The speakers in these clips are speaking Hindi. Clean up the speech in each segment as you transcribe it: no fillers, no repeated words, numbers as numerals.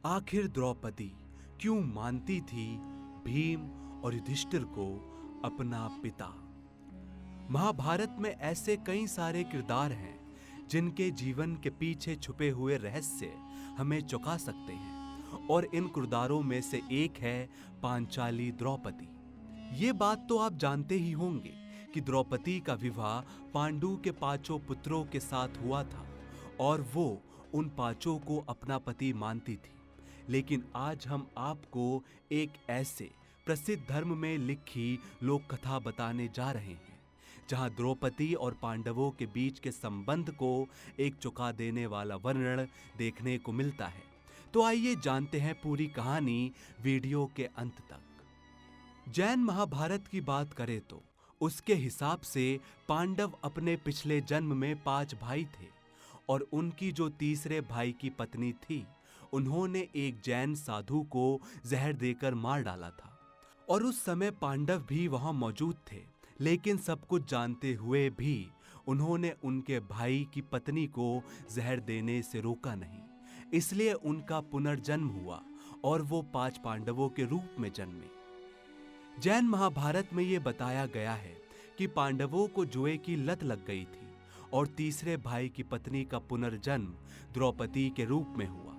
आखिर द्रौपदी क्यों मानती थी भीम और युधिष्ठिर को अपना पिता? महाभारत में ऐसे कई सारे किरदार हैं जिनके जीवन के पीछे छुपे हुए रहस्य हमें चौंका सकते हैं, और इन किरदारों में से एक है पांचाली द्रौपदी। ये बात तो आप जानते ही होंगे कि द्रौपदी का विवाह पांडु के 5 पुत्रों के साथ हुआ था और वो उन 5 को अपना पति मानती थी। लेकिन आज हम आपको एक ऐसे प्रसिद्ध धर्म में लिखी लोक कथा बताने जा रहे हैं जहां द्रौपदी और पांडवों के बीच के संबंध को एक चौंका देने वाला वर्णन देखने को मिलता है। तो आइए जानते हैं पूरी कहानी वीडियो के अंत तक। जैन महाभारत की बात करें तो उसके हिसाब से पांडव अपने पिछले जन्म में 5 भाई थे और उनकी जो तीसरे भाई की पत्नी थी, उन्होंने एक जैन साधु को जहर देकर मार डाला था। और उस समय पांडव भी वहां मौजूद थे, लेकिन सब कुछ जानते हुए भी उन्होंने उनके भाई की पत्नी को जहर देने से रोका नहीं। इसलिए उनका पुनर्जन्म हुआ और वो 5 पांडवों के रूप में जन्मे। जैन महाभारत में ये बताया गया है कि पांडवों को जुए की लत लग गई थी और तीसरे भाई की पत्नी का पुनर्जन्म द्रौपदी के रूप में हुआ।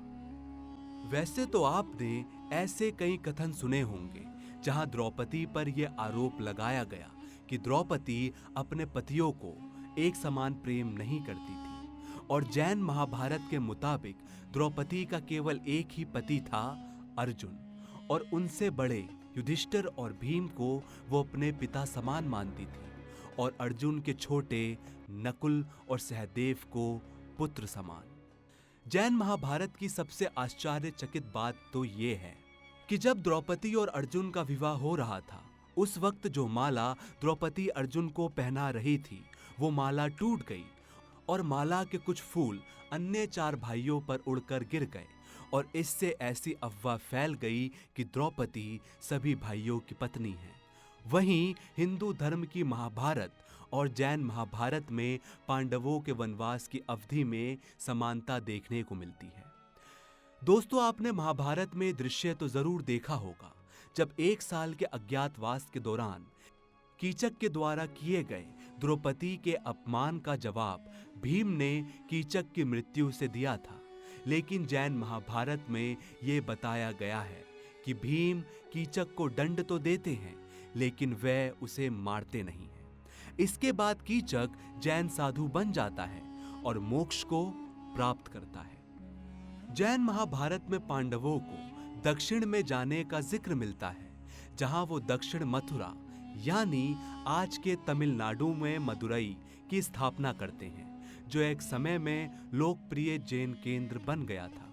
वैसे तो आपने ऐसे कई कथन सुने होंगे जहां द्रौपदी पर यह आरोप लगाया गया कि द्रौपदी अपने पतियों को एक समान प्रेम नहीं करती थी, और जैन महाभारत के मुताबिक द्रौपदी का केवल एक ही पति था, अर्जुन, और उनसे बड़े युधिष्ठिर और भीम को वो अपने पिता समान मानती थी, और अर्जुन के छोटे नकुल और सहदेव को पुत्र समान। जैन महाभारत की सबसे आश्चर्यचकित बात तो ये है कि जब द्रौपदी और अर्जुन का विवाह हो रहा था, उस वक्त जो माला द्रौपदी अर्जुन को पहना रही थी, वो माला टूट गई और माला के कुछ फूल अन्य 4 भाइयों पर उड़कर गिर गए, और इससे ऐसी अफवाह फैल गई कि द्रौपदी सभी भाइयों की पत्नी है। वहीं हिंदू धर्म की महाभारत और जैन महाभारत में पांडवों के वनवास की अवधि में समानता देखने को मिलती है। दोस्तों, आपने महाभारत में दृश्य तो जरूर देखा होगा जब 1 साल के अज्ञातवास के दौरान कीचक के द्वारा किए गए द्रौपदी के अपमान का जवाब भीम ने कीचक की मृत्यु से दिया था। लेकिन जैन महाभारत में यह बताया गया है कि भीम कीचक को दंड तो देते हैं, लेकिन वह उसे मारते नहीं हैं। इसके बाद कीचक जैन साधु बन जाता है और मोक्ष को प्राप्त करता है। जैन महाभारत में पांडवों को दक्षिण में जाने का जिक्र मिलता है, जहां वो दक्षिण मथुरा यानी आज के तमिलनाडु में मदुरई की स्थापना करते हैं, जो एक समय में लोकप्रिय जैन केंद्र बन गया था,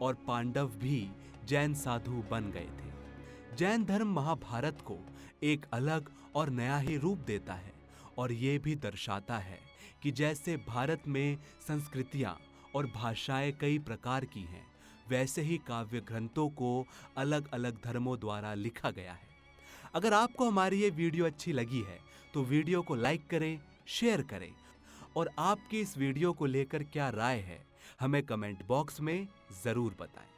और पांडव भी जैन साधु बन गए थे। जैन धर्म महाभारत को एक अलग और नया ही रूप देता है, और ये भी दर्शाता है कि जैसे भारत में संस्कृतियां और भाषाएं कई प्रकार की हैं, वैसे ही काव्य ग्रंथों को अलग अलग धर्मों द्वारा लिखा गया है। अगर आपको हमारी ये वीडियो अच्छी लगी है तो वीडियो को लाइक करें, शेयर करें, और आपकी इस वीडियो को लेकर क्या राय है हमें कमेंट बॉक्स में जरूर बताएं।